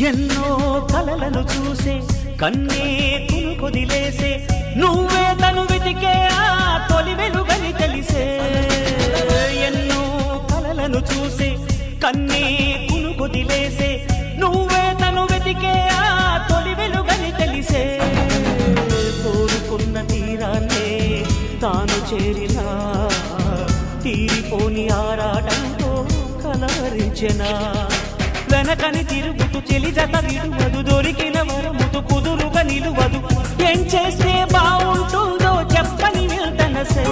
ఎన్నో కలలను చూసే కన్నే కొదిలేసే నువ్వే తను వెతికే ఆ తొలి వెలుగని తెలిసే ఎన్నో కలలను చూసే కన్నే కొదిలేసే నువ్వే తను వెతికే ఆ తొలి వెలుగని తెలిసే కోరుకున్న తీరాన్నే తాను చేరినా తీరిపోని ఆరాటంతో కలవరించెనా వెనకని తిరుగుతూ చెలి జత విడువదు దొరికిన వరముతు కుదురుగా నిలువదు ఏం చేస్తే బాగుంటుందో చెప్పని వెళ్తనసే